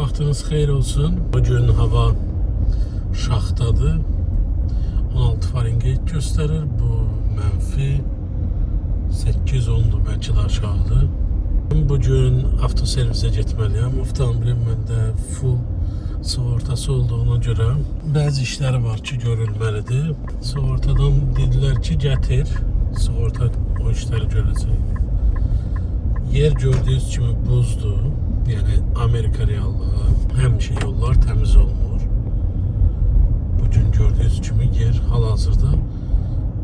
Vaxtınız xeyir olsun. Bugün hava şaxtadır. 16 Fahrenheit göstərir. Bu mənfi 8-10'dur, bəlkə də aşağıdır. Bugün avtoservisə getməliyəm. Avtomobilim məndə full sığortası olduğuna görə bəzi işləri var ki, görülməlidir. Sığortadan dedilər ki, gətir. Sığorta o işləri görəcək. Yer gördüyünüz kimi buzdur. Yəni Amerika reallığı. Həmişə yollar təmiz olmur. Bugün gördüyünüz kimi yer hal-hazırda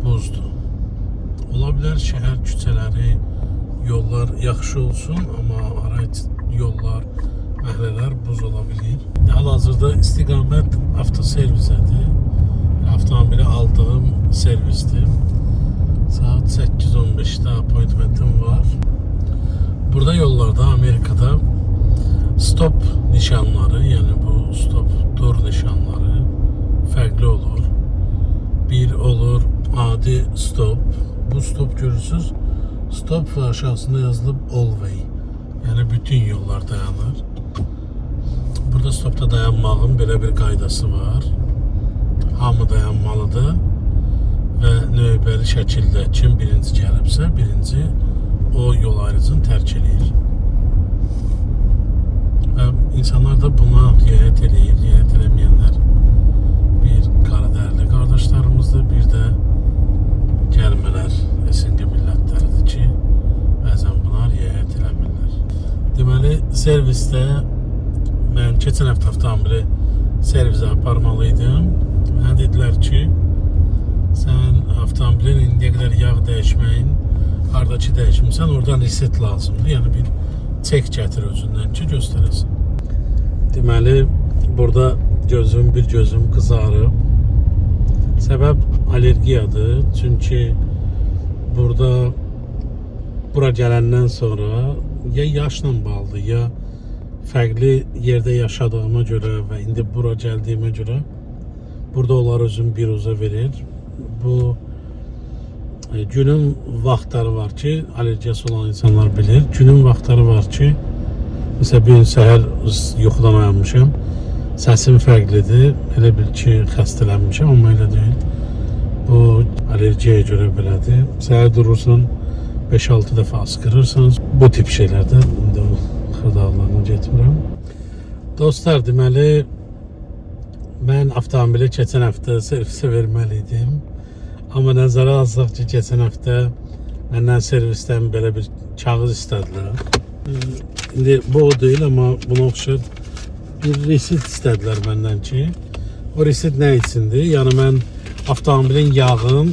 buzdur. Ola bilər şəhər küçələri, yollar yaxşı olsun, amma ara yollar, məhəllələr buz ola bilir. Hal-hazırda istiqamət avtoservisədir. Avtomobili aldığım servisdir. Saat 8:15'də appointmentim var. Burada yollarda, Amerikada stop nişanları, yəni bu stop dur nişanları fərqli olur. Bir olur adi stop. Bu stop görürsünüz. Stop və aşağısında yazılıb all way. Yəni bütün yollar dayanır. Burada stopda dayanmağın belə bir qaydası var. Hamı dayanmalıdır və növbəli şəkildə kim birinci gəlibsə, birinci o yol ayrıcını tərk edir. Və insanlar da buna riayət edir. Riayət eləməyənlər bir qaradərli qardaşlarımızdır, bir də gəlmələr SNG millətləridir ki, bəzən buna riayət eləmirlər. Deməli, servisdə mən keçən həftə avtomobili servisə aparmalıydım. Mənə dedilər ki, sən avtomobilin indiyə qədər yağ dəyişməyin, haradakı dəyişmirsən, oradan reset lazımdır. Yəni bir çek gətir özündən ki, göstərəsin. Deməli, burada bir gözüm qızarıb. Səbəb allergiyadır. Çünki bura gələndən sonra ya yaşla bağlıdır, ya fərqli yerdə yaşadığıma görə və indi bura gəldiyimə görə burada onlar özüm bir uza verir. Bu günün vaxtları var ki, allergiyası olan insanlar bilir. Günün vaxtları var ki, mesela bir gün səhər yuxudan oyanmışam, səsim fərqlidir. Elə bil ki, xəstələnmişəm, amma elə deyil. Bu allergiyaya görə belədir. Səhər durursan, 5-6 dəfə askırırsanız, bu tip şeylərdə indi xırdallarına getmirəm. Dostlar, deməli, mən avtomobili keçən həftə servisə verməliydim. Amma nəzərə alsaq ki, keçən həftə məndən servisdən belə bir kağız istədilər. İndi bu o deyil, amma buna oxşar bir resit istədilər məndən ki, o resit nə içindir? Yəni mən avtomobilin yağın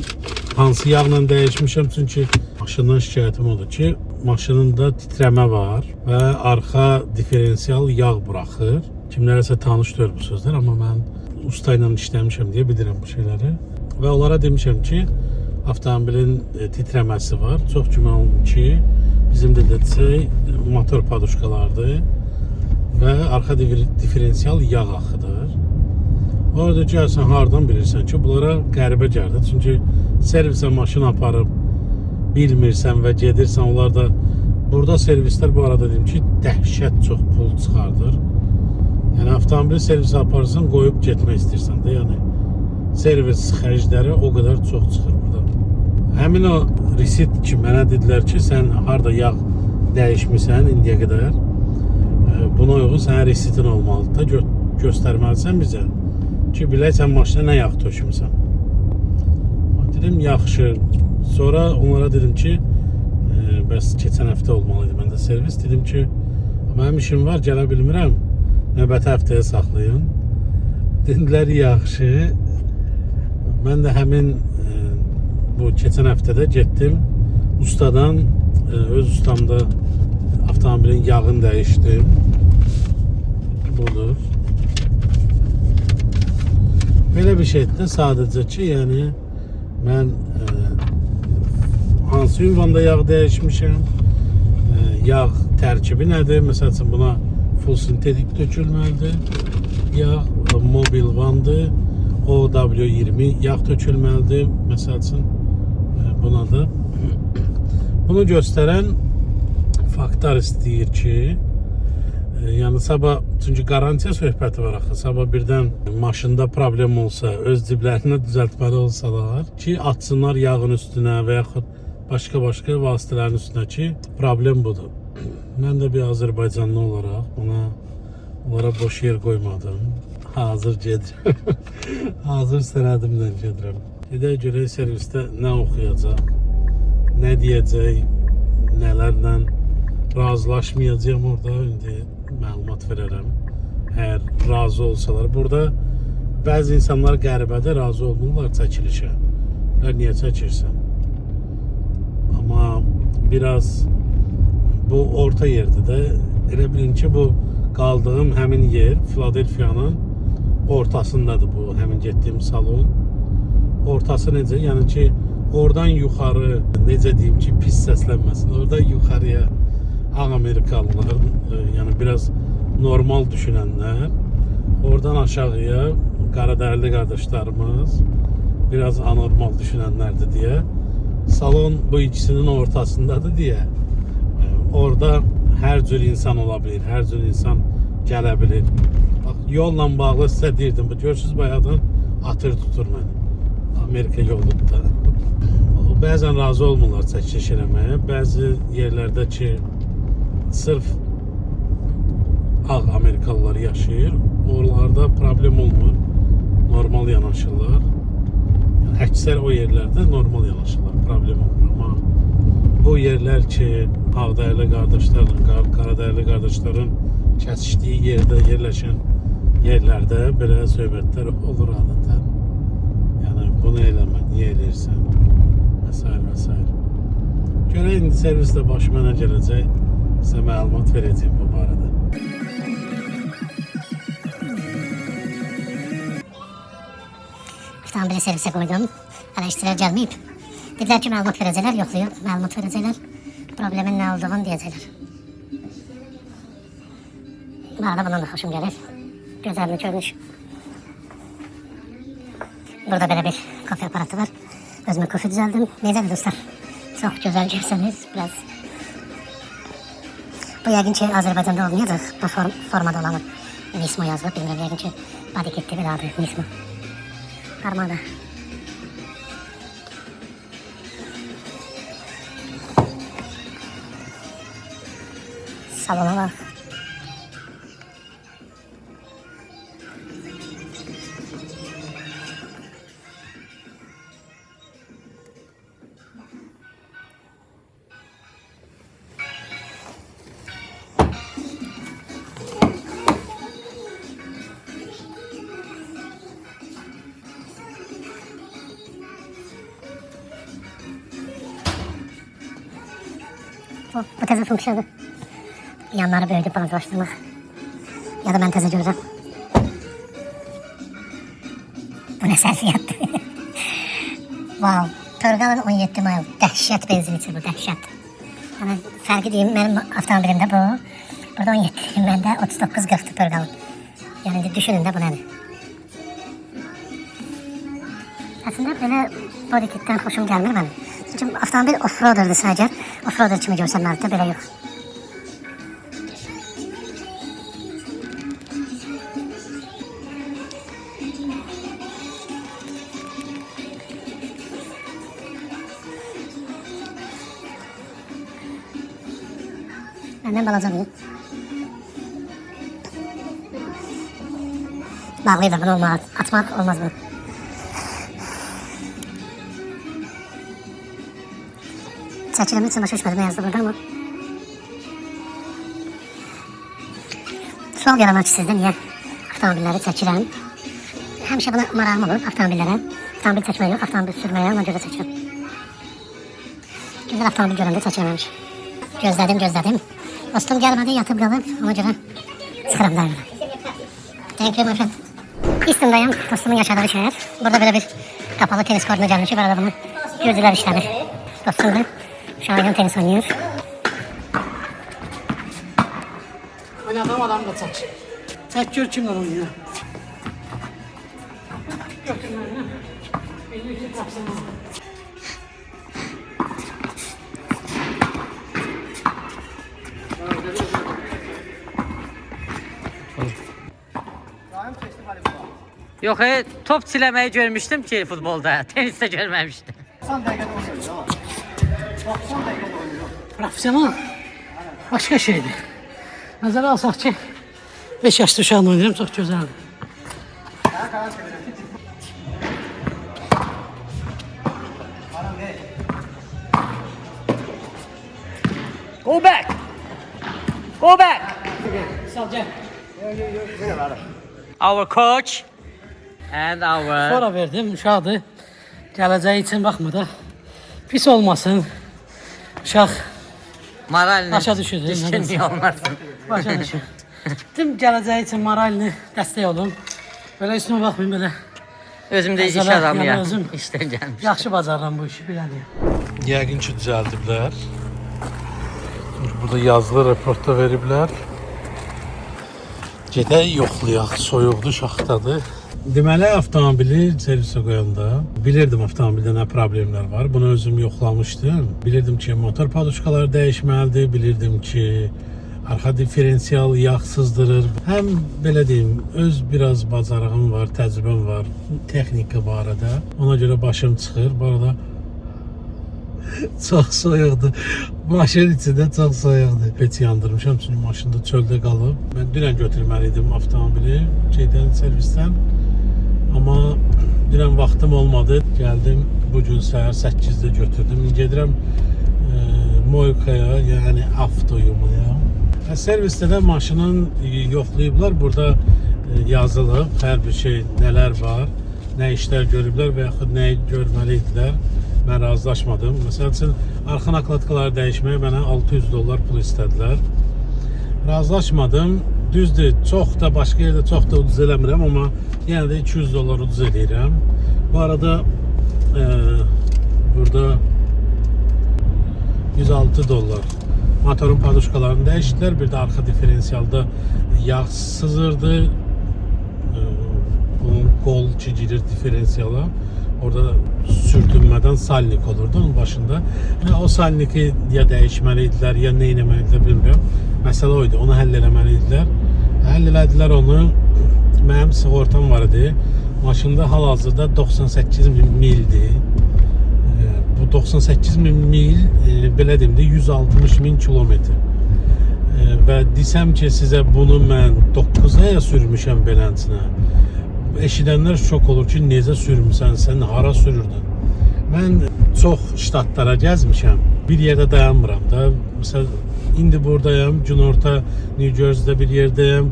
hansı yağla dəyişmişəm, çünki maşından şikayətim odur ki, maşınında titrəmə var və arxa diferensial yağ buraxır. Kimlərəsə tanış deyil bu sözlər, amma mən usta ilə işləmişəm deyə bilirəm bu şeyləri. Və onlara demişəm ki, avtomobilin titrəməsi var. Çox güman olun ki, bizim də desək motor paduşkalardır və arxa diferensial yağ axıdır. Orada gəlsən, hardan bilirsən ki, bunlara qəribə gəldi. Çünki servisə maşın aparıb bilmirsən və gedirsən, onlar da burada servislər bu arada deyim ki, dəhşət çox pul çıxardır. Yəni avtomobili servisə aparırsan, qoyub getmək istəyirsən də, yəni servis xərcləri o qədər çox çıxır burada. Həmin o resit ki, mənə dedilər ki, sən harada yağ dəyişmirsən indiyə qədər, buna uyğun sənə resitin olmalıdır da, göstərməlisən bizə ki, bilək sən maşına nə yağ tökmüsən. Dedim, yaxşı. Sonra onlara dedim ki, bəs keçən həftə olmalıydı məndə servis. Dedim ki, mənim işim var, gələ bilmirəm, növbəti həftəyə saxlayın. Dedilər, yaxşı. Mən də həmin bu keçən həftədə getdim ustadan, öz ustamda avtomobilin yağını dəyişdim. Budur. Belə bir şeydir də sadəcə ki, yəni mən hansı ünvanda yağ dəyişmişəm, yağ tərkibi nədir? Məsəl üçün buna full sintetik tökülməlidir. Yağ mobil vandır. OW20 yağ tökülməlidir. Məsəl üçün buna da. Bunu göstərən faktlar istəyir ki, Yəni sabah çünki qarantiya söhbəti var axı. Sabah birdən maşında problem olsa, öz diblərini düzəltməli olsalar ki, atsınlar yağın üstünə və yaxud başqa vasitələrin üstünə ki, problem budur. Mən də bir Azərbaycanlı olaraq onlara boş yer qoymadım. Hazır gedirəm. Hazır sənədimlə gedirəm. Gedək görək servisdə nə oxuyacaq, nə deyəcək, nələrlə razılaşmayacağım orada. İndi məlumat verərəm. Əgər razı olsalar. Burada bəzi insanlar qəribədə razı olmurlar çəkilişə. Niyə çəkirsən? Amma biraz bu orta yerdə də elə bilin ki, bu qaldığım həmin yer Filadelfiyanın ortasındadır bu, həmin getdiyim salon. Ortası necə? Yəni ki, oradan yuxarı, necə deyim ki, pis səslənməsin. Oradan yuxarıya Amerikalılar, yəni biraz normal düşünənlər, oradan aşağıya qaradərli qardaşlarımız, biraz anormal düşünənlərdir deyə, salon bu ikisinin ortasındadır deyə, orada hər cür insan ola bilir, hər cür insan gələ bilir. Bax, yolla bağlı sizə deyirdim, görürsünüz bayaqdan atır tutur məni, Amerika yolunda. Bəzən razı olmurlar çəkiliş eləməyə, bəzi yerlərdə ki, sırf ağ Amerikalılar yaşayır, oralarda problem olmur, normal yanaşırlar. Əksər o yerlərdə normal yanaşırlar, problem olmur. Amma bu yerlər ki, ağdəyərli qardaşlarla, qaradəyərli qardaşların kəsişdiyi yerdə yerləşən yerlərdə belə söhbətlər olur adətən. Yəni, bunu eləmə, niyə eləyirsən? Və s. Görək, indi servisdə başıma nə gələcək, sizə məlumat verəcəyim bu barədə. Avtomobili servisə qoydum. Hələ işçilər gəlməyib. Dedilər ki, məlumat verəcəklər, yoxlayıb, məlumat verəcəklər. Problemin nə olduğunu deyəcəklər. Bu arada bundan da xoşum gəlir. Gözəlini görmüş. Burada belə bir kofe aparatı var. Özümə kofe düzəldim. Necədir dostlar? Çox gözəl görsəniz, biraz. Bu yəqin ki, Azərbaycanda olmayacaq. Bu formada olanı. Nismo yazılıb, bilmirəm, yəqin ki, badiketli bir adı, Nismo. Armada. Salona bak. Bu təzə funksiyadır. Yanları böyüdüb balacalaşdırmaq. Ya da mən təzə görürəm. Bu nə sərfiyyatdır. Wow. Torqalın 17 mayl. Dəhşət benzin içir bu, dəhşət. Yəni, fərqi deyim, mənim avtomobilimdə bu. Burada 17, məndə 39-40 Torqalın. Yəni, düşünün də bu nədir. Əslində, belə bodykitdən xoşum gəlmir mənim. Çünki avtomobil off-roaderdirsə əgər, off-roader kimi görsənməlidir, belə yox. Məndən balacadır. Bağlıydı, bunu olmaz, açmaq olmaz bunu. Çəkilimi üçün başa düşmədim, yazdı burada ama. Sual yaranır ki, sizdə niyə avtomobilləri çəkirəm? Həmişə buna marağım olur, avtomobillərə. Avtomobil çəkməyə yox, avtomobil sürməyə, ona görə çəkirəm. Gözəl avtomobil görəndə çəkirəm həmişə. Gözlədim. Dostum gəlmədi, yatıb qalıb, ona görə çıxıram daima. Thank you, my friend. İstimdayım, dostumun yaşadığı şəhər. Burada belə bir kapalı tenis kortuna gəlmişik, arada bunu gözlər işlədir. Dostum da Şahin tenis oynuyor. Oynadım adam da çək. Çək gör kimler oynuyor. Yox, top çiləməyi görmüşdüm ki futbolda, tenisdə görməmişdim. 90 dəqiqədə oynayır. 90 dəqiqədə oynayır. Profesional başqa şeydir. Nəzərə alsaq ki, 5 yaşlı uşaqla oynayıram, çox gözəldir. Go back! Go back! Sağ gəl. Our coach and our... Sonra verdim, uşaqdır. Gələcəyi üçün baxma da. Pis olmasın. Uşaq Moralini başa düşür. düşkünlük olmasın. Başa düşür. Dedim gələcəyi üçün moralini dəstək olun. Belə üstümə baxmayın, belə. Özüm də iş Əzələ, adamıyam. yəni özüm İşdən gəlmiş. yaxşı bacarıram bu işi, biləniyəm. Yəqin ki, düzəldiblər. Çünki burada yazılı reportda veriblər. Gedək yoxlayaq, soyuqdur, şaxtadır. Deməli, avtomobili servisə qoyanda bilirdim avtomobildə nə problemlər var. Bunu özüm yoxlamışdım. Bilirdim ki, motor paduçkaları dəyişməlidir. Bilirdim ki, arxa diferensial yağ sızdırır. Həm belə deyim, öz biraz bacarığım var, təcrübəm var texnika barədə. Ona görə başım çıxır. Bu arada çox soyuqdur. Maşın içində çox soyuqdur. Pet yandırmışam, çünki maşında çöldə qalıb. Mən dünən götürməli idim avtomobili servisdən. Amma dünən vaxtım olmadı. Gəldim, bugün səhər 8-də götürdüm. Gedirəm Moykaya, yəni avtoyumaya. Servisdə də maşının yoxlayıblar. Burada yazılıb hər bir şey, nələr var, nə işlər görüblər və yaxud nəyi görməli idilər. Mən razılaşmadım. Məsəl üçün, arxa nakladkaları dəyişməyə mənə $600 pul istədilər. Razılaşmadım. Düzdür, çox da başqa yerdə çox da ucuz eləmirəm, amma yenə də $200 ucuz edirəm. Bu arada burada $106 motorun paduçkalarını dəyişdilər. Bir də arxa diferensialda yağ sızırdı. Onun qol ki girir diferensiyala. Orada sürtünmədən salnik olurdu onun başında. O salniki ya dəyişməli idilər, ya nə etməli idilər bilmirəm. Məsələ oydu, onu həll eləməli idilər. Həll elədilər onu. Mənim sığortam var idi. Maşında hal-hazırda 98.000 mildir. Bu 98.000 mil, belə deyim də, 160.000 kilometr. Və desəm ki, sizə bunu mən 9 aya sürmüşəm beləncinə. Eşidənlər şok olur ki, necə sürmüsən, sən hara sürürdün? Mən çox ştatlara gəzmişəm. Bir yerdə dayanmıram da. Məsələn, indi buradayam, günorta New Jersey'də bir yerdəyəm.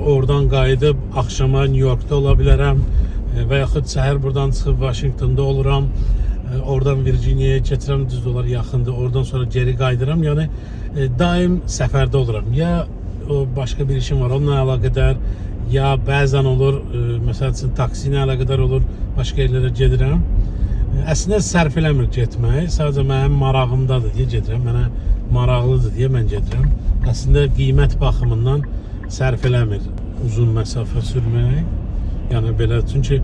Oradan qayıdıb axşama New York'da ola bilərəm. Və yaxud səhər buradan çıxıb Washington'da oluram. Oradan Virginia'ya getirəm, düz dolar yaxındır. Oradan sonra geri qayıdıram. Yəni daim səfərdə oluram. Ya o başqa bir işim var, onunla əlaqədar, ya bəzən olur, məsəl üçün taksi ilə əlaqədar olur, başqa yerlərə gedirəm. Əslində sərf eləmir getmək, sadəcə mənim marağımdadır deyə gedirəm, mənə maraqlıdır deyə mən gedirəm. Əslində qiymət baxımından sərf eləmir uzun məsafə sürmək. Yəni belə, çünki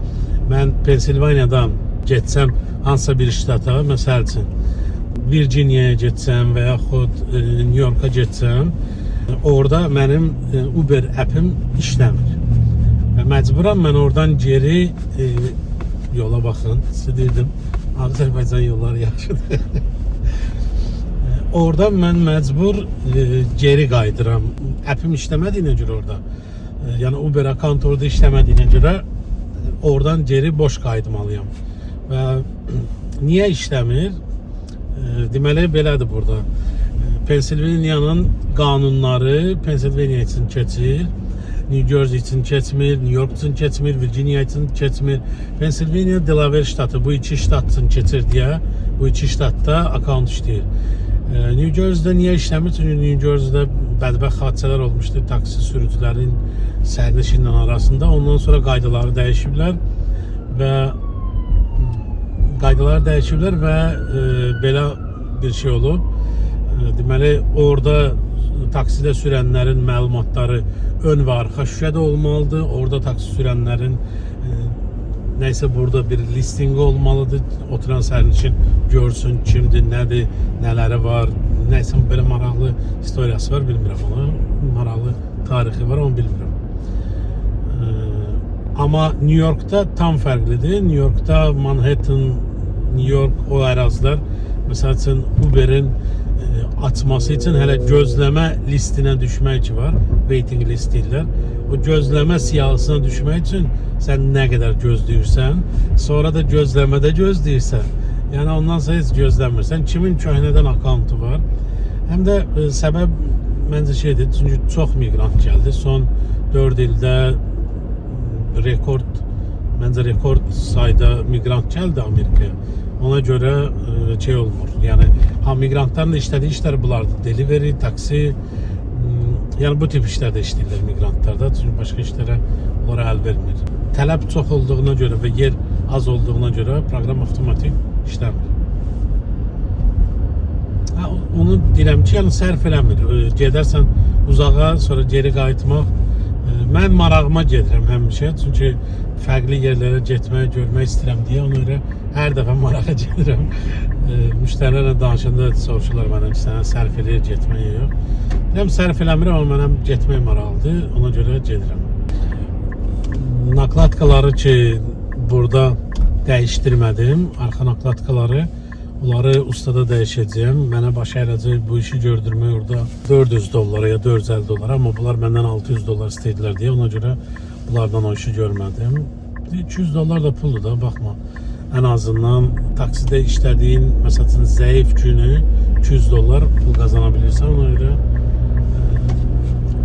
mən Pensilvaniyadan getsəm hansısa bir ştata, məsəl üçün Virginia'ya getsəm və yaxud New York'a getsəm, orada mənim Uber app'im işləmir. Və məcburam mən oradan geri yola baxın, sizə deyirdim, Azərbaycan yolları yaxşıdır. Oradan mən məcbur geri qayıdıram. App'im işləmədiyinə görə orada, yəni Uber account orada işləmədiyinə görə oradan geri boş qayıtmalıyam. Və niyə işləmir? Deməli, belədir burada. Pensilvaniyanın qanunları Pensilvaniya üçün keçir, New Jersey üçün keçmir, New York üçün keçmir, Virginia üçün keçmir. Pensilvaniya, Delaware ştatı bu iki ştat üçün keçir deyə bu iki ştatda account işləyir. New Jersey'də niyə işləmir? Çünki New Jersey'də bədbəxt hadisələr olmuşdur taksi sürücülərin sərnişinlə arasında. Ondan sonra qaydaları dəyişiblər və belə bir şey olub. Deməli, orada taksidə sürənlərin məlumatları ön və arxa şüşədə olmalıdır. Orada taksi sürənlərin nəysə burada bir listingi olmalıdır. Oturan sərnişin görsün kimdir, nədir, nələri var. Nəysə belə maraqlı istoriyası var, bilmirəm onu. Maraqlı tarixi var, onu bilmirəm. Amma New Yorkda tam fərqlidir. New Yorkda Manhattan, New York o ərazilər məsəl üçün Uber'in açması üçün hələ gözləmə listinə düşmək ki var. Waiting list deyirlər. O gözləmə siyahısına düşmək üçün sən nə qədər gözləyirsən, sonra da gözləmədə gözləyirsən. Yəni ondan sonra heç gözləmirsən. Kimin köhnədən akkauntu var. Həm də səbəb məncə şeydir, çünki çox miqrant gəldi. Son 4 ildə məncə rekord sayda miqrant gəldi Amerikaya. Ona görə şey olmur. Yəni miqrantların da işlədiyi işlər bunlardır. Delivery, taksi, yəni bu tip işlərdə işləyirlər miqrantlarda. Çünki başqa işlərə onlara əl vermir. Tələb çox olduğuna görə və yer az olduğuna görə proqram avtomatik işləmir. Onu deyirəm ki, yəni sərf eləmir. Gedərsən uzağa, sonra geri qayıtmaq. Mən marağıma gedirəm həmişə. Çünki fərqli yerlərə getmək, görmək istəyirəm deyə ona görə hər dəfə marağa gedirəm. Müştərilərlə danışanda soruşurlar mənə ki, sənə sərf eləyir getməyə yox. Deyirəm, sərf eləmirəm, amma mənəm getmək maraqlıdır. Ona görə gedirəm. Nakladkaları ki, burada dəyişdirmədim. Arxa nakladkaları, onları ustada dəyişəcəyəm. Mənə baş əyiləcək bu işi gördürmək orada $400 ya $450, amma bunlar məndən $600 istədilər deyə, ona görə bunlardan o işi görmədim. $200 da puldur da, baxma. Ən azından taksidə işlədiyin, məsələn, zəif günü $200 pul qazana bilirsən, ona görə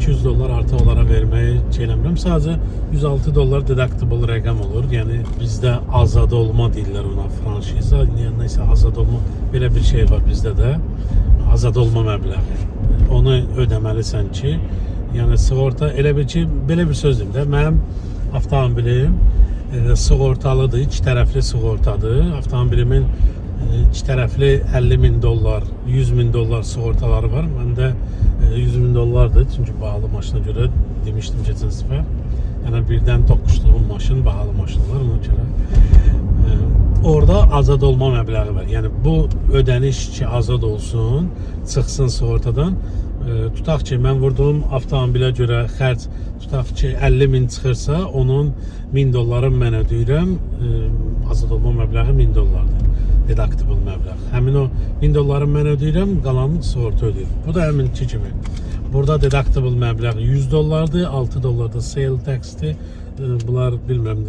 $200 artıq onlara verməyi çeynəmirəm. Sadəcə $106 deductible rəqəm olur. Yəni bizdə azad olma deyirlər ona, franşiza. Yəni isə azad olma, belə bir şey var bizdə də. Azad olma məbləği. Onu ödəməlisən ki, yəni sığorta elə bir ki, belə bir söz deyim də, mənim avtomobilim sığortalıdır, iki tərəfli sığortadır. Avtomobilimin iki tərəfli $50,000, $100,000 sığortaları var. Məndə $100,000'dır, çünki bahalı maşına görə demişdim keçən səfər. Yəni birdən toqquşduğum maşın bahalı maşınlar, ona görə. Orada azad olma məbləği var. Yəni bu ödəniş ki, azad olsun, çıxsın sığortadan. Tutaq ki, mən vurduğum avtomobilə görə xərc, tutaq ki, 50.000 çıxırsa, onun $1,000'ın mən ödəyirəm, azad olma məbləği $1,000'dır. Deductible məbləğ. Həmin o $1,000'ın mən ödəyirəm, qalanını sığorta ödəyir. Bu da həminki kimi. Burada deductible məbləği $100'dır, $6 da sale tax'dir. Bunlar bilmirəm,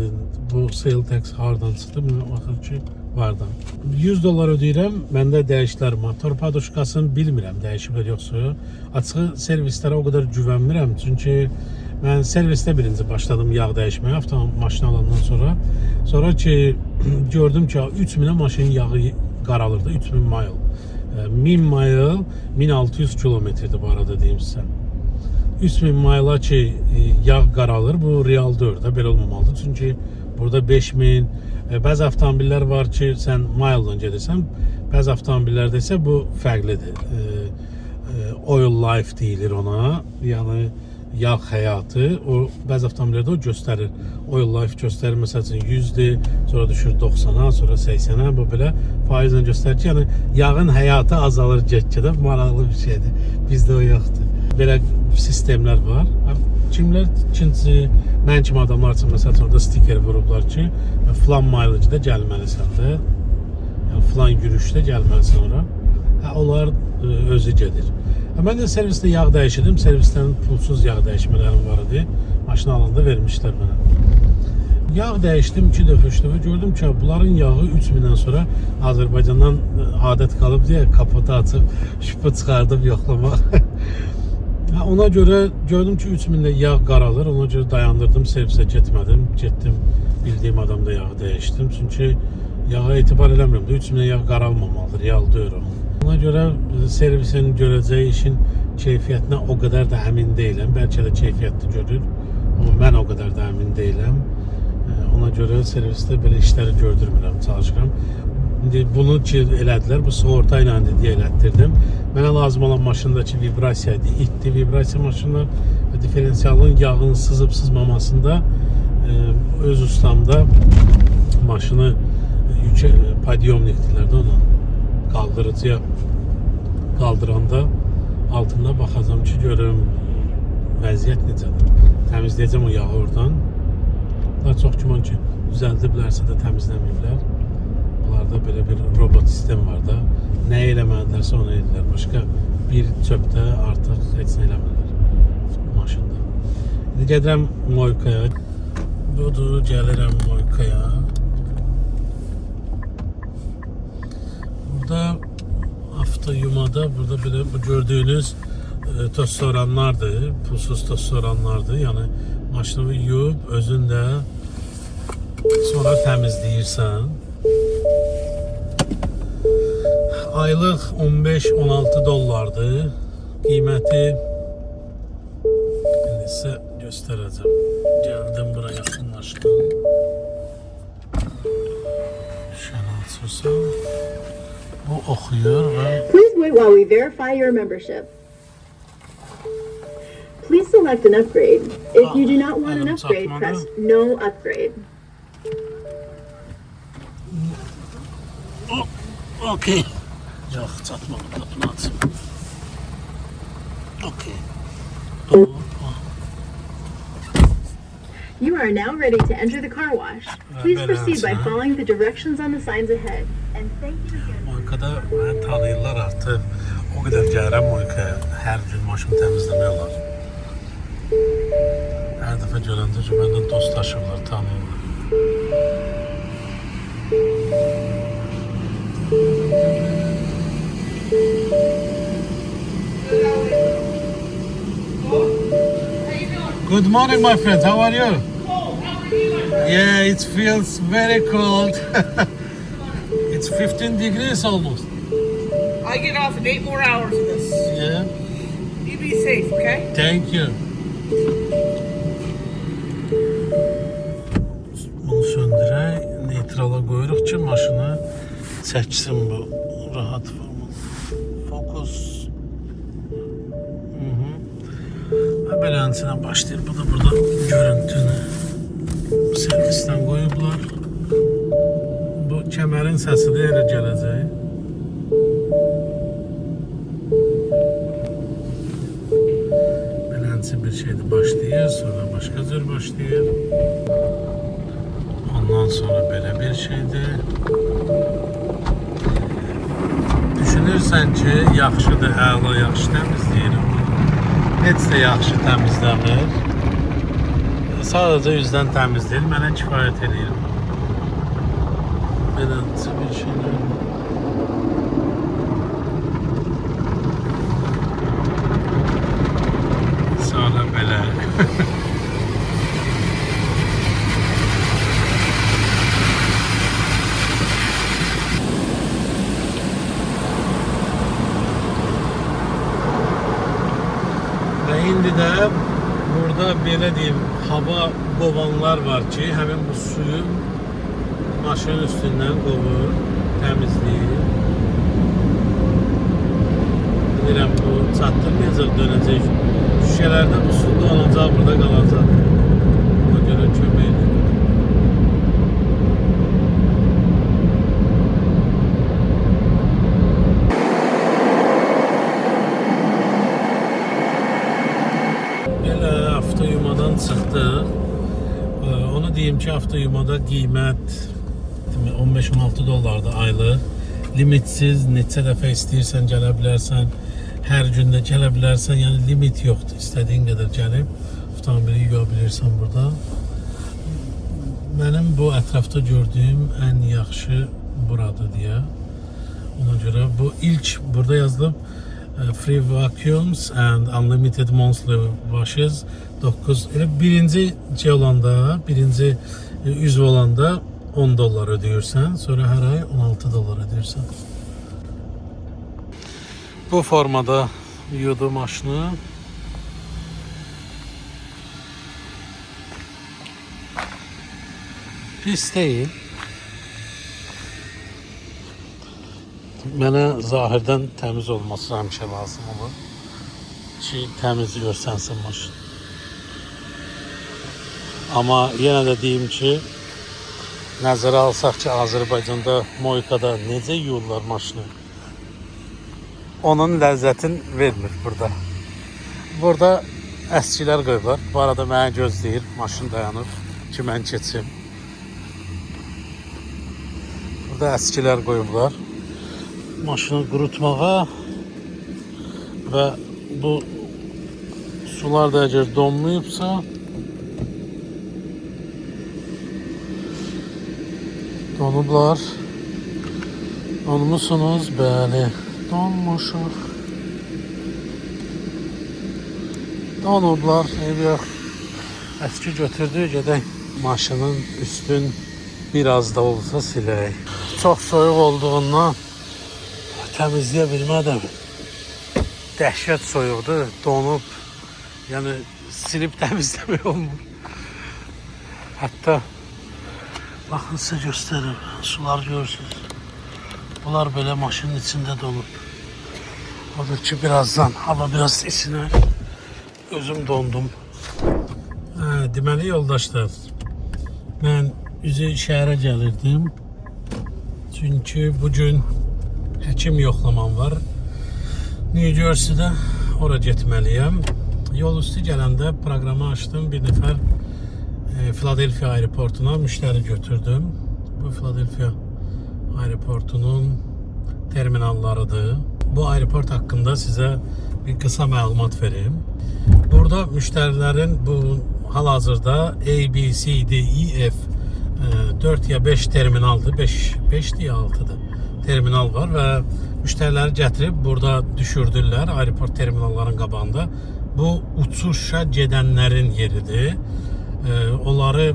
bu sale tax hardan çıxdı, baxır ki, vardan. $100 ödəyirəm, məndə dəyişlər motor padoşkasını bilmirəm, dəyişiblər yoxsa. Açığı servislərə o qədər güvənmirəm, çünki mən servisdə birinci başladım yağ dəyişməyə, maşını alandan sonra. Sonra ki, gördüm ki, 3000'ə maşının yağı qaralırdı, 3000 mile. 1000 mile 1600 kilometrdir bu arada deyim sizə. 3000 mile'a ki yağ qaralır, bu real dördə belə olmamalıdır. Çünki burada 5000, bəzi avtomobillər var ki, sən mile-dan gedirsən, bəzi avtomobillərdə isə bu fərqlidir. Oil life deyilir ona, yəni yağ həyatı, o bəzi avtomobillərdə o göstərir. Oil life göstərir, məsəl üçün 100'dir, sonra düşür 90'a, sonra 80'a, bu belə faizlə göstərir ki, yəni yağın həyatı azalır get-gedə, maraqlı bir şeydir. Bizdə o yoxdur. Belə sistemlər var. Kimlər ikinci, mən kimi adamlar üçün məsələn orada stiker vurublar ki, filan mileage-də gəlməlisən də, yəni filan yürüşdə gəlməlisən ora. Onlar özü gedir. Mən də servisdə yağ dəyişirdim, servislərin pulsuz yağ dəyişmələrim var idi. Maşını alanda vermişlər mənə. Yağ dəyişdim 2 dəfə, 3 dəfə, gördüm ki, bunların yağı 3000'dən sonra Azərbaycandan adət qalıb deyə kapotu açıb, şübhə çıxardıb yoxlamaq. Ona görə gördüm ki, 3000'də yağ qaralır, ona görə dayandırdım, servisə getmədim. Getdim, bildiyim adamda yağı dəyişdim. Çünki yağa etibar eləmirəm də, 3000'də yağ qaralmamalıdır, real deyir o. Ona görə servisin görəcəyi işin keyfiyyətinə o qədər də əmin deyiləm. Bəlkə də keyfiyyətli görür, amma mən o qədər də əmin deyiləm. Ona görə servisdə belə işləri gördürmürəm, çalışıram. İndi bunu ki elədilər, bu sığorta ilə deyə elətdirdim. Mənə lazım olan maşındakı vibrasiya idi, itdi vibrasiya maşınlar və diferensialın yağının sızıb-sızmamasında öz ustamda maşını podyomnik deyirlər də ona, qaldırıcıya qaldıranda altında baxacam ki, görüm vəziyyət necədir. Təmizləyəcəm o yağı oradan. Bunlar çox güman ki, düzəldiblərsə də təmizləməyiblər. Bunlarda belə bir robot sistem var da. Nə eləməlidirsə onu edirlər. Başqa bir çöpdə artıq heç nə eləmirlər maşında. İndi gedirəm Moykaya. Budur, gəlirəm Moykaya. Burada avtoyumada, burada belə bu gördüyünüz toz-soranlardır, pulsuz toz-soranlardır. Yəni maşını yuyub, özün də sonra təmizləyirsən. Aylıq 15-16 dollardır. Qiyməti indi sizə göstərəcəm. Gəldim bura yaxınlaşdım. Şunu açırsan. Bu oxuyur və Please wait while we verify your membership. Please select an upgrade. If you do not want an upgrade, press no upgrade. okey. Yox, çatmadı qapını açım. Okey. You are now ready to enter the car wash. Please proceed by following the directions on the signs ahead. And thank you again. Moykada məni tanıyırlar artıq. O qədər gəlirəm Moykaya. Hər gün maşın təmizləmək olar. Hər dəfə görəndə ki, məndən dostlaşırlar, tanıyırlar. Good morning, my friends. How are you? Yeah, it feels very cold. It's 15 degrees almost. I get off in 8 more hours of this. Yeah. You be safe, okay? Thank you. Bunu söndürək, neytrala qoyuruq ki, maşını çəksin bu rahat formu. Fokus. Və belənçinə başlayır. Bu da burada görüntünü servisdən qoyublar. Bu kəmərin səsi də elə gələcək. Belənçi bir şeydə başlayır, sonra başqa cür başlayır. Ondan sonra belə bir şeydir. Düşünürsən ki, yaxşıdır, əla, yaxşı təmizləyir. Heç də yaxşı təmizləmir. Sadəcə üzdən təmizləyir, mənə kifayət edir. Belənçi bir şeylər. Sonra belə. Və indi də burada belə deyim, hava qovanlar var ki, həmin bu suyu maşının üstündən qovur, təmizləyir. Bilirəm, bu çatdırmayacaq, dönəcək. Şüşələrdə bu su donacaq, burada qalacaq. Ona görə kömək edir. Belə avtoyumadan çıxdıq. Onu deyim ki, avtoyumada qiymət 15-16 dollardır aylıq. Limitsiz, neçə dəfə istəyirsən gələ bilərsən. Hər gündə gələ bilərsən, yəni limit yoxdur. İstədiyin qədər gəlib avtomobili yuya bilirsən burada. Mənim bu ətrafda gördüyüm ən yaxşı buradır deyə. Ona görə bu ilk burada yazılıb free vacuums and unlimited monthly washes 9. Birinci şey olanda, birinci üzv olanda 10 dollar ödəyirsən, sonra hər ay 16 dollar ödəyirsən. Bu formada yudu maşını. Pis deyil. Mənə zahirdən təmiz olması həmişə lazım olur ki, təmiz görsənsin maşın. Amma yenə də deyim ki, nəzərə alsaq ki, Azərbaycanda, Moykada necə yuyurlar maşını, onun ləzzətin vermir burada. Burada əskilər qoyublar. Bu arada mənə gözləyir, maşın dayanıb. ki mən keçim. Burada əskilər qoyublar. Maşını qurutmağa və bu sular da əgər donmayıbsa donublar. Donmusunuz? Bəli. Donmuşuq. Donublar. Eyb yox. Əski götürdük. Gedək maşının üstün biraz da olsa silək. Çox soyuq olduğundan təmizləyə bilmədim. Dəhşət soyuqdur. Donub. Yəni silib təmizləmək olmur. Hətta baxın sizə göstərim. Sular görürsünüz. Bunlar belə maşının içində donub. Odur ki birazdan hava biraz isiner. Özüm dondum. Deməli yoldaşlar, mən üzü şəhərə gəlirdim. Çünki bugün həkim yoxlamam var. New Jersey'də ora getməliyəm. Yol üstü gələndə proqramı açdım. Bir nəfər Philadelphia aeroportuna müştəri götürdüm. Bu Philadelphia aeroportunun terminallarıdır. Bu aeroport haqqında sizə bir qısa məlumat verim. Burada müştərilərin bu hal-hazırda A, B, C, D, E, F 4 ya 5 terminaldır. 5-dir ya 6-dır. Terminal var və müştəriləri gətirib burada düşürdürlər aeroport terminalların qabağında. Bu uçuşa gedənlərin yeridir. Onları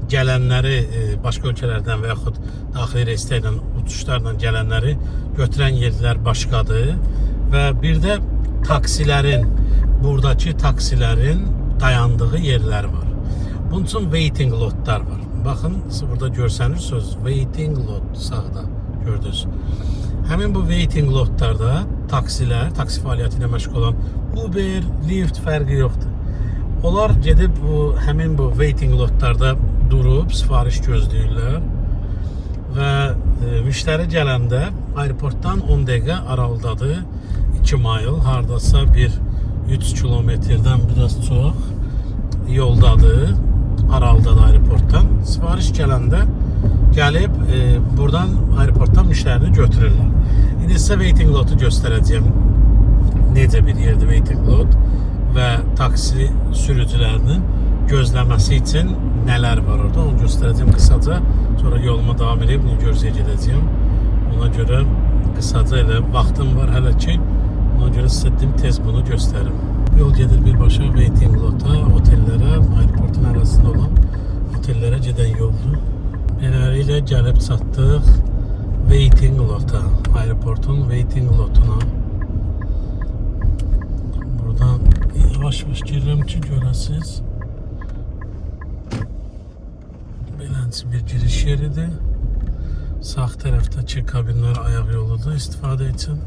gələnləri başqa ölkələrdən və yaxud daxili reysdə ilə uçuşlarla gələnləri götürən yerlər başqadır və bir də taksilərin, buradakı taksilərin dayandığı yerlər var. Bunun üçün waiting lotlar var. Baxın, siz burada görsənirsiniz, waiting lot sağda gördünüz. Həmin bu waiting lotlarda taksilər, taksi fəaliyyəti ilə məşğul olan Uber, Lyft fərqi yoxdur. Onlar gedib həmin bu waiting lotlarda durub sifariş gözləyirlər və müştəri gələndə aeroportdan 10 dəqiqə aralıdadır. 2 mayl, hardasa bir 3 kilometrdən biraz çox yoldadır, aralıdadır aeroportdan. Sifariş gələndə gəlib buradan aeroportdan müştərini götürürlər. İndi sizə waiting lotu göstərəcəyim. Necə bir yerdir waiting lot və taksi sürücülərinin gözləməsi üçün nələr var orada, onu göstərəcəyim qısaca. Sonra yoluma davam edib New Jersey'yə gedəcəyim. Ona görə qısaca elə vaxtım var hələ ki, ona görə sizə dedim tez bunu göstərim. Yol gedir birbaşa waiting lota, otellərə, aeroportun arasında olan otellərə gedən yoldur. Beləliklə gəlib çatdıq waiting lota, aeroportun waiting lotuna. Buradan yavaş-yavaş girirəm ki, görəsiniz. Beləncə bir giriş yeridir. Sağ tərəfdəki kabinlər ayaq yoludur istifadə üçün.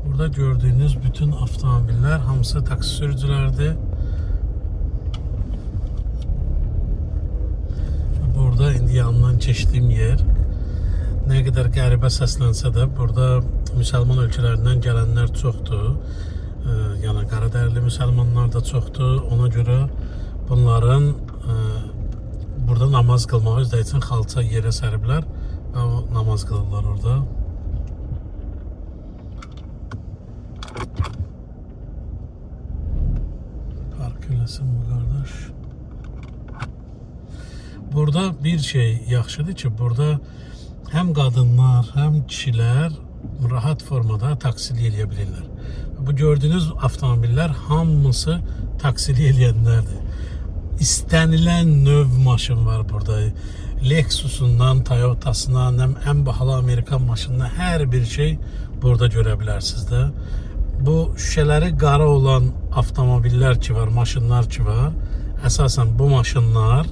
Burada gördüyünüz bütün avtomobillər hamısı taksi sürücülərdir. Burada indi yanından keçdiyim yer nə qədər qəribə səslənsə də burada müsəlman ölkələrindən gələnlər çoxdur. Yəni qaradərili müsəlmanlar da çoxdur. Ona görə bunların burada namaz qılmağı özdə üçün xalça yerə səriblər və o namaz qılırlar orada. Park eləsin bu qardaş. Burada bir şey yaxşıdır ki, burada həm qadınlar, həm kişilər rahat formada taksili eləyə bilirlər. Bu gördüyünüz avtomobillər hamısı taksili eləyənlərdir. İstənilən növ maşın var burada. Lexusundan Toyotasına, ən bahalı Amerikan maşınına hər bir şey burada görə bilərsiniz də. Bu şüşələri qara olan avtomobillər ki var, maşınlar ki var. Əsasən bu maşınlar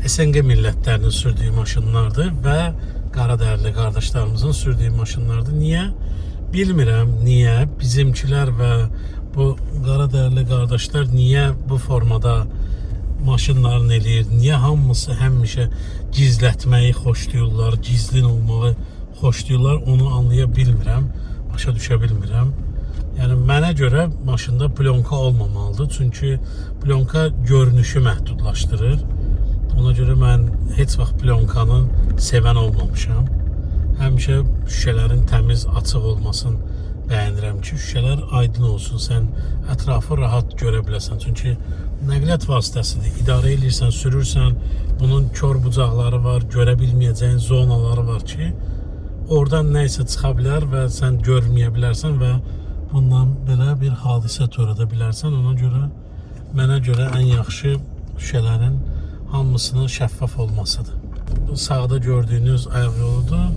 SNG millətlərinin sürdüyü maşınlardır və qaradərli qardaşlarımızın sürdüyü maşınlardır. Niyə? Bilmirəm niyə bizimkilər və bu qaradərli qardaşlar niyə bu formada maşınlarını eləyir? Niyə hamısı həmişə gizlətməyi xoşlayırlar, gizlin olmağı xoşlayırlar? Onu anlaya bilmirəm, başa düşə bilmirəm. Yəni mənə görə maşında plyonka olmamalıdır. Çünki plyonka görünüşü məhdudlaşdırır. Ona görə mən heç vaxt plyonkanın sevən olmamışam. Həmişə şüşələrin təmiz, açıq olmasını bəyənirəm ki, şüşələr aydın olsun, sən ətrafı rahat görə biləsən. Çünki nəqliyyat vasitəsidir, idarə edirsən, sürürsən, bunun kör bucaqları var, görə bilməyəcəyin zonaları var ki, oradan nə isə çıxa bilər və sən görməyə bilərsən və bundan belə bir hadisə törədə bilərsən. Ona görə mənə görə ən yaxşı şüşələrin hamısının şəffaf olmasıdır. Bu sağda gördüyünüz ayaq yoludur.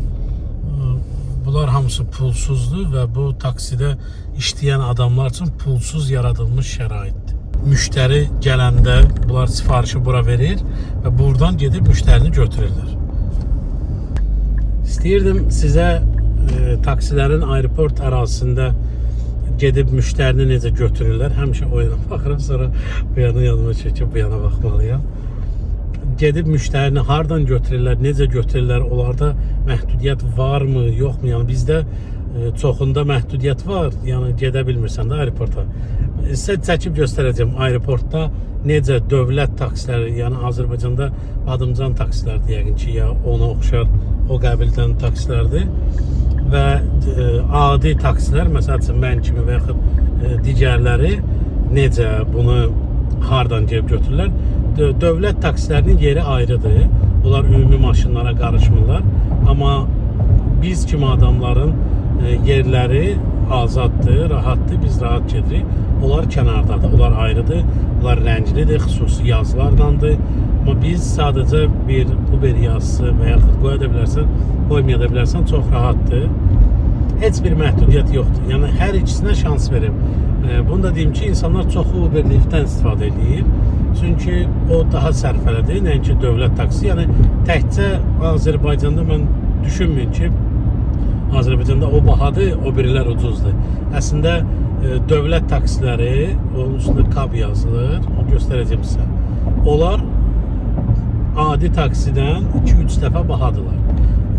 Bunlar hamısı pulsuzdur və bu taksidə işləyən adamlar üçün pulsuz yaradılmış şəraitdir. Müştəri gələndə bunlar sifarişi bura verir və buradan gedib müştərini götürürlər. İstəyirdim sizə taksilərin aeroport ərazisində gedib müştərini necə götürürlər. Həmişə o yana baxıram, sonra bu yana yanıma çəkib bu yana baxmalıyam. Gedib müştərini hardan götürürlər, necə götürürlər, onlarda məhdudiyyət varmı, yoxmu? Yəni bizdə çoxunda məhdudiyyət var, yəni gedə bilmirsən də aeroporta. Sizə çəkib göstərəcəm aeroportda necə dövlət taksiləri, yəni Azərbaycanda Badımcan taksilərdir yəqin ki, ya ona oxşar o qəbildən taksilərdir. Və adi taksilər, məsələn mən kimi və yaxud digərləri necə bunu hardan gəlib götürürlər? Dövlət taksilərinin yeri ayrıdır. Onlar ümumi maşınlara qarışmırlar. Amma biz kimi adamların yerləri azaddır, rahatdır, biz rahat gedirik. Onlar kənardadır, onlar ayrıdır, onlar rənglidir, xüsusi yazılarlandır. Amma biz sadəcə bir Uber yazısı və yaxud qoya da bilərsən, qoymaya da bilərsən, çox rahatdır. Heç bir məhdudiyyət yoxdur. Yəni hər ikisinə şans verim. Bunu da deyim ki, insanlar çoxu Uber Lyftdən istifadə edir. Çünki o daha sərfələdir, nəinki dövlət taksi. Yəni təkcə Azərbaycanda mən düşünmüyorum ki, Azərbaycanda o bahadır, o birilər ucuzdur. Əslində dövlət taksiləri, onun üstündə kab yazılır, o göstərəcəm sizə. Onlar adi taksidən 2-3 dəfə bahadırlar.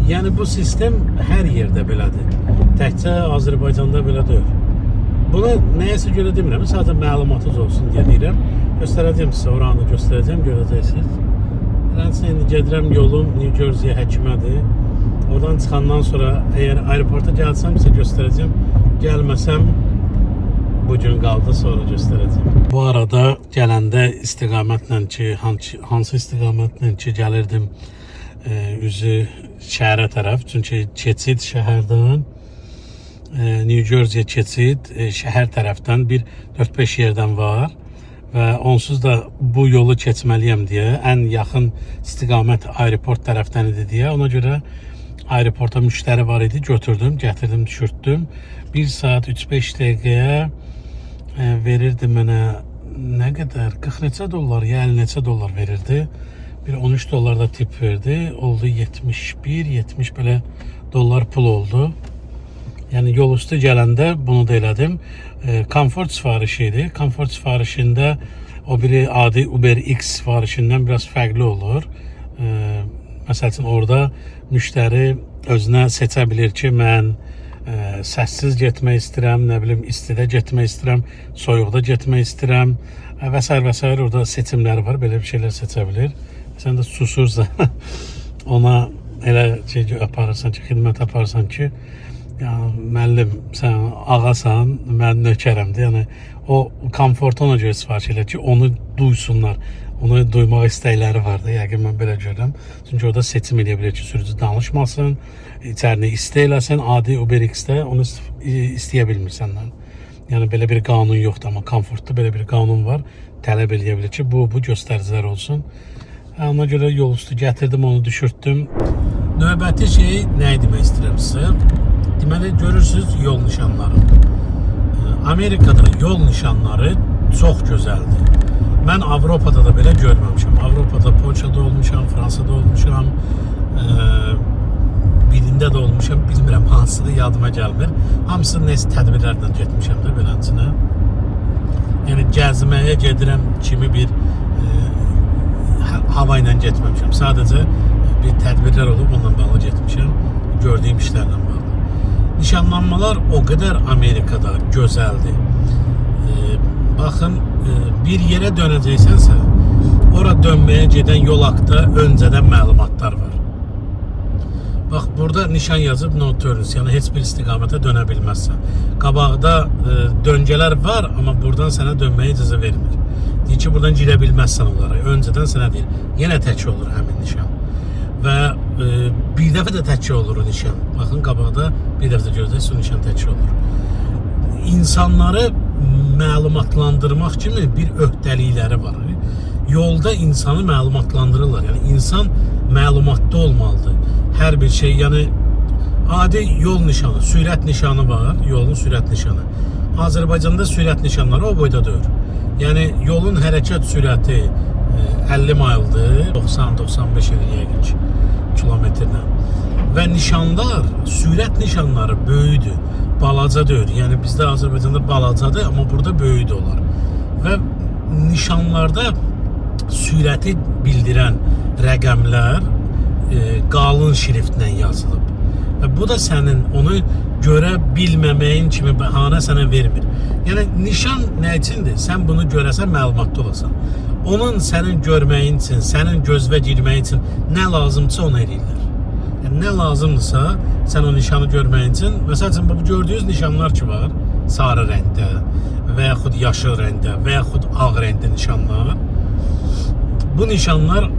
Yəni bu sistem hər yerdə belədir. Təkcə Azərbaycanda belə deyil. Bunu nəyəsə görə demirəm, sadəcə məlumatınız olsun deyə deyirəm. Göstərəcəm sizə, oranı göstərəcəm, görəcəksiniz. Eləncə indi gedirəm, yolum New Jersey həkimədir. Oradan çıxandan sonra əgər aeroporta gəlsəm sizə göstərəcəm. Gəlməsəm bugün qaldı, sonra göstərəcəm. Bu arada gələndə istiqamətlə ki, hansı istiqamətlə ki gəlirdim üzü şəhərə tərəf. Çünki keçid şəhərdən New Jersey keçid şəhər tərəfdən bir 4-5 yerdən var və onsuz da bu yolu keçməliyəm deyə ən yaxın istiqamət aeroport tərəfdən idi deyə, ona görə aeroporta müştəri var idi, götürdüm, gətirdim, düşürtdüm. 1 saat 3-5 dəqiqəyə verirdi mənə nə qədər? 40 neçə dollar, ya 50 neçə dollar verirdi. Bir 13 dollar da tip verdi. Oldu 71-70 belə dollar pul oldu. Yəni yol üstü gələndə bunu da elədim. Komfort sifarişi idi. Komfort sifarişində o biri adi Uber X sifarişindən biraz fərqli olur. Məsəl üçün orada müştəri özünə seçə bilir ki, mən səssiz getmək istəyirəm, nə bilim istidə getmək istəyirəm, soyuqda getmək istəyirəm və s. və s. Orada seçimləri var, belə bir şeylər seçə bilir. Sən də susursa ona elə şey aparırsan ki, xidmət aparırsan ki, ya müəllim, sən ağasan, mən nökərəmdir. Yəni o komfortu ona görə sifariş elə ki, onu duysunlar. Onu duymaq istəkləri vardı. Yəqin mən belə görürəm. Çünki orada seçim edə bilər ki, sürücü danışmasın, içərini isti eləsin. Adi Uber X-də onu istəyə bilmirsən. Yəni belə bir qanun yoxdur, amma komfortda belə bir qanun var. Tələb edə bilər ki, bu göstəricilər olsun. Ona görə yol üstü gətirdim, onu düşürtdüm. Növbəti şey nə demək istəyirəm sizə? Deməli, görürsünüz yol nişanları. Amerikada yol nişanları çox gözəldir. Mən Avropada da belə görməmişəm. Avropada, Polşada olmuşam, Fransada olmuşam, birində də olmuşam, bilmirəm hansıdır, yadıma gəlmir. Hamısı nəsə tədbirlərlə getmişəm də belənçinə. Yəni gəzməyə gedirəm kimi bir hava ilə getməmişəm. Sadəcə bir tədbirlər olub, ondan bağlı getmişəm, gördüyüm işlərlə bağlı. nişanlanmalar o kadar Amerika'da güzeldi. Bakın bir yere döneceksense ora dönmeye giden yol haqqında önceden məlumatlar var. Bax burada nişan yazıb no turns, yəni heç bir istiqamətə dönə bilməzsən. Qabaqda döngələr var, amma buradan sənə dönməyə icazə vermir. Deyir ki, buradan girə bilməzsən onlara. Öncədən sənə deyir, yenə tək olur həmin nişan. Və bir dəfə də tək olur o nişan. Baxın qabaqda bir dəfə də görəcəksiniz o nişan tək olur. İnsanları məlumatlandırmaq kimi bir öhdəlikləri var. Yolda insanı məlumatlandırırlar. Yəni insan məlumatda olmalıdır. Hər bir şey, yəni adi yol nişanı, sürət nişanı var, yolun sürət nişanı. Azərbaycanda sürət nişanları o boyda deyil. Yəni yolun hərəkət sürəti 50 maildir, 90-95 yəqin ki kilometrlə. Və nişanlar, sürət nişanları böyüdür, balaca deyil. Yəni bizdə Azərbaycanda balacadır, amma burada böyüdür olar. Və nişanlarda sürəti bildirən rəqəmlər qalın şriftlə yazılıb. Və bu da sənin onu görə bilməməyin kimi bəhanə sənə vermir. Yəni nişan nə üçündür? Sən bunu görəsən məlumatlı olasan. Onun sənin görməyin üçün, sənin gözvə girməyin üçün nə lazımdırsa onu eləyirlər. Yəni nə lazımdırsa sən o nişanı görməyin üçün, məsələn bu gördüyünüz nişanlar ki var, sarı rəngdə və yaxud yaşıl rəngdə və yaxud ağ rəngdə nişanlar. Bu nişanlar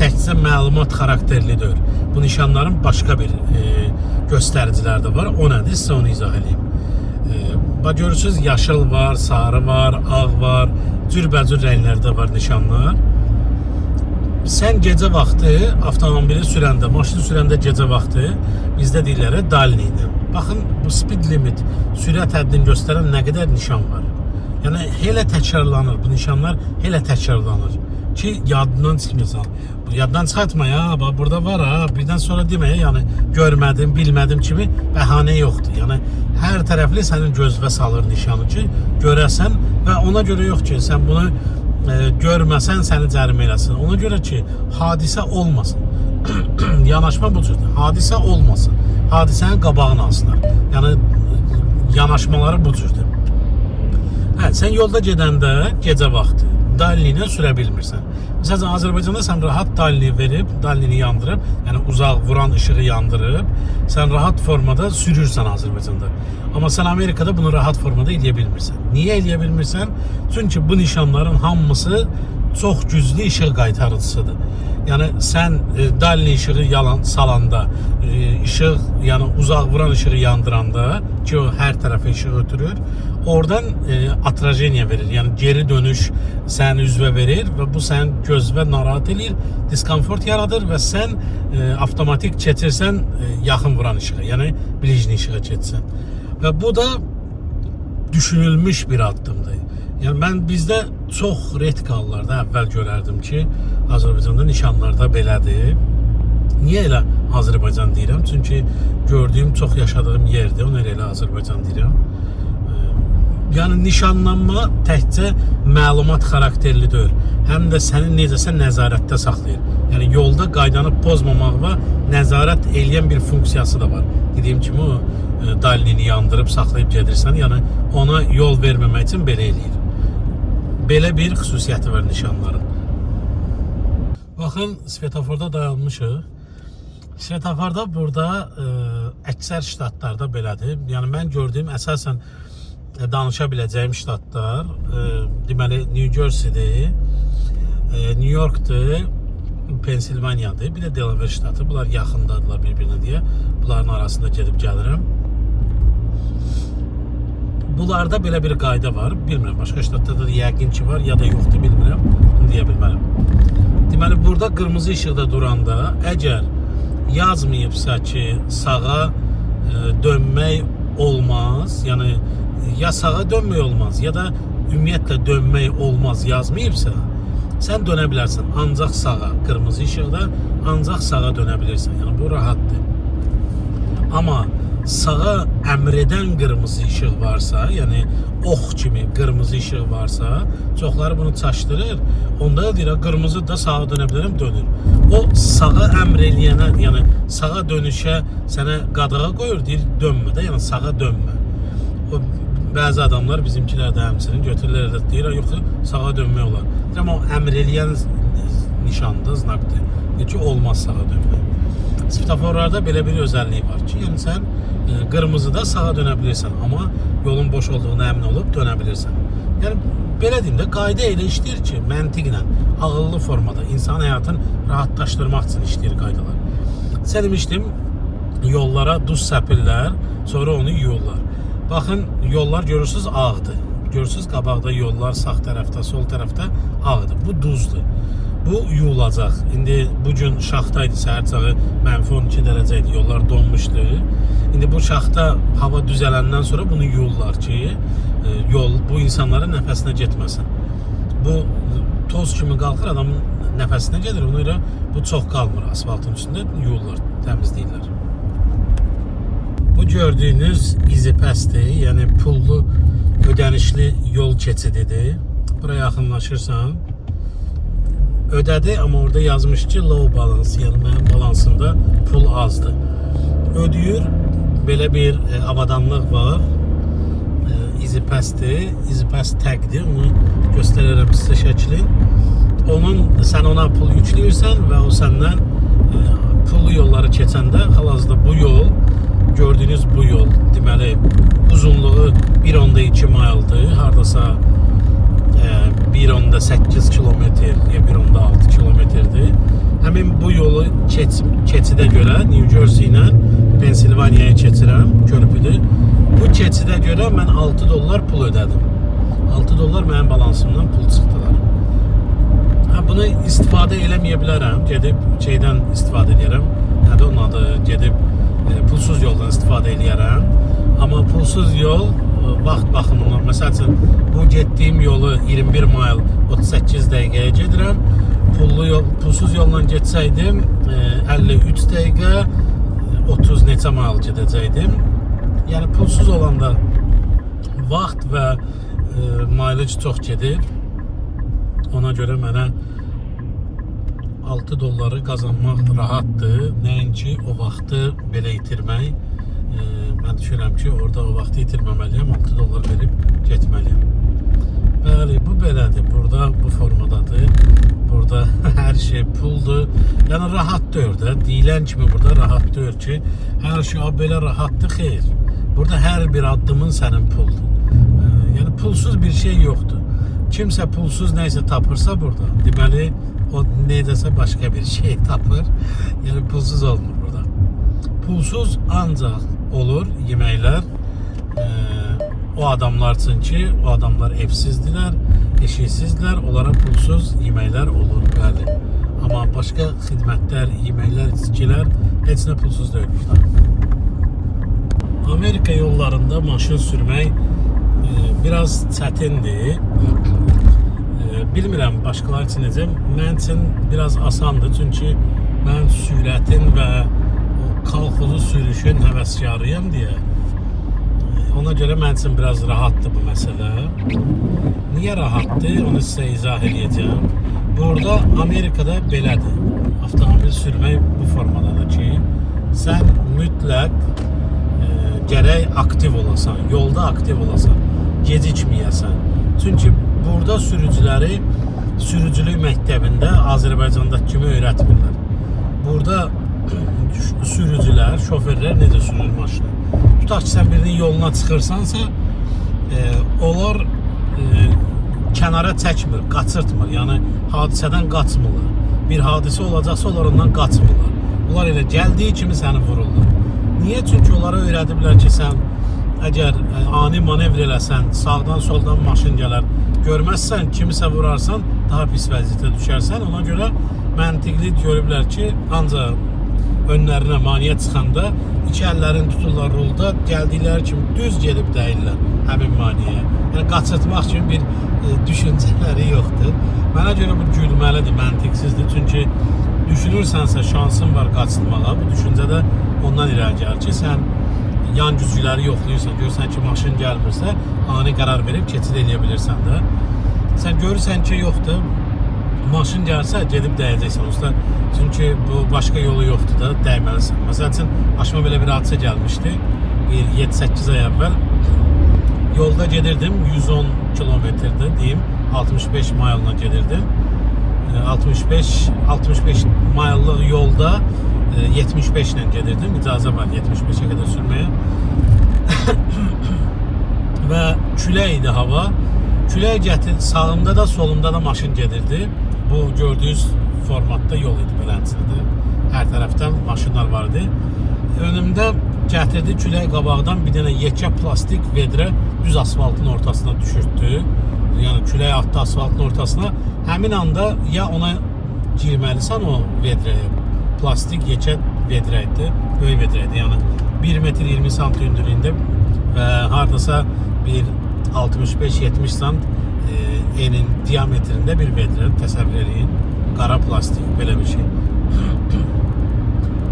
təkcə məlumat xarakterlidir. Bu nişanların başqa bir göstəriciləri də var. O nədir? Sizə onu izah edeyim. Görürsünüz, yaşıl var, sarı var, ağ var, cürbəcür rənglərdə var nişanlar. Sən gecə vaxtı avtomobili sürəndə, maşını sürəndə gecə vaxtı bizdə deyirlər dalni ilə. Baxın, bu speed limit, sürət həddini göstərən nə qədər nişan var. Yəni, elə təkrarlanır, bu nişanlar elə təkrarlanır ki, yadından çıxmıyorsan. Yaddan çıxartma ya, burada var ha, birdən sonra deməyə, yəni görmədim, bilmədim kimi bəhanə yoxdur. Yəni, hər tərəfli sənin gözvə salır nişanı ki, görəsən və ona görə yox ki, sən bunu görməsən səni cərimə eləsin. Ona görə ki, hadisə olmasın. Yanaşma bu cürdür. Hadisə olmasın. Hadisənin qabağını alsınlar. Yəni, yanaşmaları bu cürdür. Hə, sən yolda gedəndə gecə vaxtı dalini ilə sürə bilmirsən. Məsələn, Azərbaycanda sən rahat dalini verib, dalini yandırıb, yəni uzaq vuran işığı yandırıb, sən rahat formada sürürsən Azərbaycanda. Amma sən Amerikada bunu rahat formada eləyə bilmirsən. Niyə eləyə bilmirsən? Çünki bu nişanların hamısı çox güclü işıq qaytarıcısıdır. Yəni sən dalini işığı salanda, işıq, yəni uzaq vuran işığı yandıranda ki o hər tərəfə işıq ötürür, oradan atrajeniya verir. Yəni geri dönüş səni üzvə verir və bu sən gözvə narahat edir, diskomfort yaradır və sən avtomatik keçirsən yaxın vuran işığı, yəni bilicli işığı keçirsən. Və bu da düşünülmüş bir addımdır. Yəni mən bizdə çox redk hallarda əvvəl görərdim ki, Azərbaycanda nişanlarda belədir. Niyə elə Azərbaycan deyirəm? Çünki gördüyüm, çox yaşadığım yerdir, ona elə Azərbaycan deyirəm. Yəni nişanlanma təkcə məlumat xarakterlidir. Həm də səni necəsə nəzarətdə saxlayır. Yəni yolda qaydanı pozmamaqla nəzarət eləyən bir funksiyası da var. Dediyim kimi o dalini yandırıb saxlayıb gedirsən, yəni ona yol verməmək üçün belə eləyir. Belə bir xüsusiyyəti var nişanların. Baxın, svetoforda dayanmışıq. Svetoforda burada əksər ştatlarda belədir. Yəni mən gördüyüm əsasən danışa biləcəyim ştatlar deməli New Jersey'dir, New York'dur, Pensilvaniyadır, bir də Delaware ştatı. Bunlar yaxındadırlar bir-birinə deyə. Bunların arasında gedib gəlirəm. Bunlarda belə bir qayda var. Bilmirəm, başqa ştatlarda da yəqin ki var, ya da yoxdur, bilmirəm. Bunu deyə bilmərəm. Deməli, burada qırmızı işıqda duranda əgər yazmayıbsa ki, sağa dönmək olmaz, yəni ya sağa dönmək olmaz, ya da ümumiyyətlə dönmək olmaz yazmayıbsa, sən dönə bilərsən. Ancaq sağa, qırmızı işıqda ancaq sağa dönə bilirsən. Yəni bu rahatdır. Amma sağa əmr edən qırmızı işıq varsa, yəni ox kimi qırmızı işıq varsa, çoxları bunu çaşdırır. Onda da deyir, qırmızı da sağa dönə bilərəm, dönür. O sağa əmr eləyənə, yəni sağa dönüşə sənə qadağa qoyur, deyir, dönmə də, yəni sağa dönmə. O bəzi adamlar bizimkilər də həmçinin götürürlər də deyir, yox, sağa dönmək olar. Amma o əmr eləyən nişandır, znakdır. Deyir ki, olmaz sağa dönmək. Svetoforlarda belə bir özəlliyi var ki, yəni sən qırmızıda sağa dönə bilirsən, amma yolun boş olduğuna əmin olub dönə bilirsən. Yəni belə deyim də, qayda elə işləyir ki, məntiqlə, ağıllı formada insan həyatını rahatlaşdırmaq üçün işləyir qaydalar. Sən demişdim, yollara duz səpirlər, sonra onu yuyurlar. Baxın, yollar görürsünüz ağdır. Görürsünüz qabaqda yollar sağ tərəfdə, sol tərəfdə ağdır. Bu duzdur. Bu yuyulacaq. İndi bugün şaxtaydı, səhər çağı -12 dərəcə idi, yollar donmuşdu. İndi bu şaxta hava düzələndən sonra bunu yuyurlar ki, yol bu insanların nəfəsinə getməsin. Bu toz kimi qalxır, adamın nəfəsinə gedir, ona görə bu çox qalmır asfaltın üstündə, yuyurlar, təmizləyirlər. Bu gördüyünüz İziPəsdir, yəni pullu ödənişli yol keçididir. Buraya yaxınlaşırsan, ödədi, amma orada yazmış ki, low balance, yəni mənim balansımda pul azdır. Ödəyir, belə bir avadanlıq var. İziPəsdir, İziPəs tagdir, onu göstərərəm sizə şəklin. Sən ona pul yükləyirsən və o səndən pullu yolları keçəndə, hal-hazırda bu yol, gördüyünüz bu yol, deməli, uzunluğu 1.2 maildir, haradasa 1.8 kilometr ya 1.6 kilometrdir. Həmin bu yolu keçidə görə New Jersey ilə Pensilvaniyaya keçirəm, körpüdür. Bu keçidə görə mən $6 pul ödədim. $6 mənim balansımdan pul çıxdılar. Bunu istifadə eləməyə bilərəm, gedib şeydən istifadə edirəm. Nədir onun adı? Gedib pulsuz yoldan istifadə edirəm. Amma pulsuz yol vaxt baxımından, məsəl üçün bu getdiyim yolu 21 mayl 38 dəqiqəyə gedirəm. Pulsuz yolla getsəydim 53 dəqiqə 30 neçə mayl gedəcəkdim. Yəni pulsuz olanda vaxt və mileage çox gedir. Ona görə mənə $6 qazanmaq rahatdır. Nəinki o vaxtı belə itirmək. Mən düşünürəm ki, orada o vaxtı itirməməliyəm, $6 verib getməliyəm. Bəli, bu belədir. Burada bu formadadır. Burada hər şey puldur. Yəni rahatdır da. Deyilən kimi burada rahatdır ki, hər şey belə rahatdır, xeyr. Burada hər bir addımın sənin puldur. Yəni pulsuz bir şey yoxdur. Kimsə pulsuz nəysə tapırsa burada, deməli o nədəsə başqa bir şey tapır. Yəni pulsuz olmur burada. Pulsuz ancaq olur yeməklər o adamlar üçün ki, o adamlar evsizdirlər, eşiksizdirlər, onlara pulsuz yeməklər olur, bəli. Amma başqa xidmətlər, yeməklər, içkilər heç nə pulsuz deyil burada. Amerika yollarında maşın sürmək biraz çətindir. Bilmirəm başqalar üçün necə, mən üçün biraz asandır, çünki mən sürətin və kalxuzu sürüşün həvəskarıyam deyə. Ona görə mən üçün biraz rahatdır bu məsələ. Niyə rahatdır? Onu sizə izah edəcəm. Burada Amerikada belədir. Avtomobil sürmək bu formadadır ki, sən mütləq gərək aktiv olasan, yolda aktiv olasan, gecikməyəsən. Çünki burada sürücüləri sürücülük məktəbində Azərbaycandakı kimi öyrətmirlər. Burada sürücülər, şoferlər necə sürür maşını? Tutaq ki, sən birinin yoluna çıxırsansa, onlar kənara çəkmir, qaçırtmır, yəni hadisədən qaçmırlar. Bir hadisə olacaqsa, onlar ondan qaçmırlar. Onlar elə gəldiyi kimi səni vururlar. Niyə? Çünki onlara öyrədiblər ki, sən əgər ani manevr eləsən, sağdan soldan maşın gələr, görməzsən, kimisə vurarsan, daha pis vəziyyətə düşərsən. Ona görə məntiqli görüblər ki, ancaq önlərinə maniyə çıxanda iki əllərini tuturlar rulda, gəldikləri kimi düz gedib dəyirlər həmin maniyəyə. Yəni qaçırtmaq kimi bir düşüncələri yoxdur. Mənə görə bu gülməlidir, məntiqsizdir. Çünki düşünürsənsə şansın var qaçırtmağa, bu düşüncədə ondan irəli gəlir ki, sən yan gücləri yoxlayırsan, görürsən ki, maşın gəlmirsə, ani qərar verib keçid edə bilirsən də. Sən görürsən ki, yoxdur, maşın gəlsə gedib dəyəcəksən usta. Çünki bu başqa yolu yoxdur da, dəyməlisən. Məsəl üçün, başıma belə bir hadisə gəlmişdi. 7-8 ay əvvəl yolda gedirdim, 110 kilometrdə deyim, 65 maylla gedirdim. 65 maylıq yolda 75 ilə gedirdim. İcazə var 75-ə qədər sürməyə. Və külək idi hava. Külək gətirdi, sağımda da, solumda da maşın gedirdi. Bu gördüyünüz formatda yol idi beləncədə. Hər tərəfdən maşınlar var idi. Önümdə gətirdi külək qabaqdan bir dənə yekə plastik vedrə düz asfaltın ortasına düşürtdü. Yəni külək atdı asfaltın ortasına. Həmin anda ya ona girməlisən o vedrəyə. Plastik yekə vedrə idi, böyük vedrə idi. Yəni 1 metr 20 sant hündürlüyündə və hardasa bir 65-70 sant enin diametrində bir vedrə təsəvvür edin. Qara plastik, belə bir şey.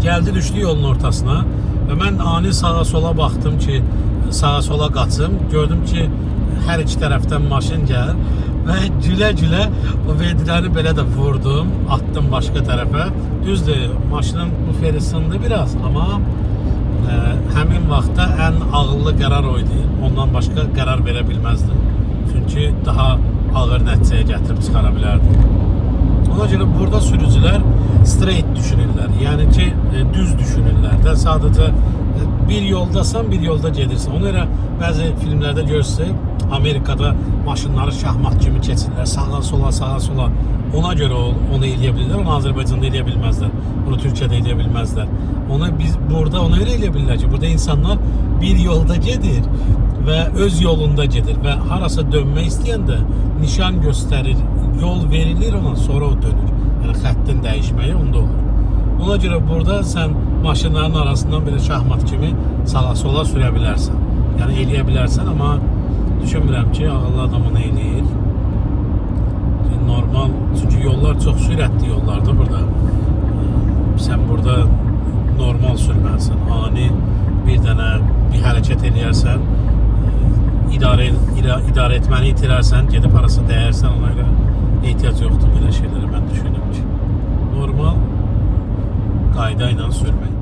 Gəldi, düşdü yolun ortasına və mən ani sağa sola baxdım ki, sağa sola qaçım. Gördüm ki, hər iki tərəfdən maşın gəlir və gülə-gülə o vedrəni belə də vurdum, atdım başqa tərəfə. Düzdür, maşının buferi sındı biraz, amma həmin vaxtda ən ağıllı qərar o idi. Ondan başqa qərar verə bilməzdim. Çünki daha ağır nəticəyə gətirib çıxara bilərdim. Ona görə burada sürücülər straight düşünürlər. Yəni ki, düz düşünürlər də. Sadəcə bir yoldasan, bir yolda gedirsən. Ona görə bəzi filmlərdə görürsünüz, Amerikada maşınları şahmat kimi keçirlər. Sağa, sola, sağa, sola. Ona görə onu eləyə bilirlər. Onu Azərbaycanda eləyə bilməzlər. Bunu Türkiyədə eləyə bilməzlər. Biz burada ona görə eləyə bilirlər ki, burada insanlar bir yolda gedir və öz yolunda gedir və harasa dönmək istəyəndə nişan göstərir, yol verilir ona, sonra o dönür. Yəni xəttin dəyişməyi onda olur. Ona görə burada sən maşınların arasından belə şahmat kimi sağa sola sürə bilərsən. Yəni eləyə bilərsən, amma düşünmürəm ki, ağıllı adam onu eləyir. Normal, çünki yollar çox sürətli yollardır burada. Sən burada normal sürməlisən. Ani bir dənə bir hərəkət eləyərsən, idarə etməni itirərsən, gedib arası dəyərsən, ona görə ehtiyac yoxdur belə şeylərə, mən düşünürüm ki. Normal qayda ilə sürmək.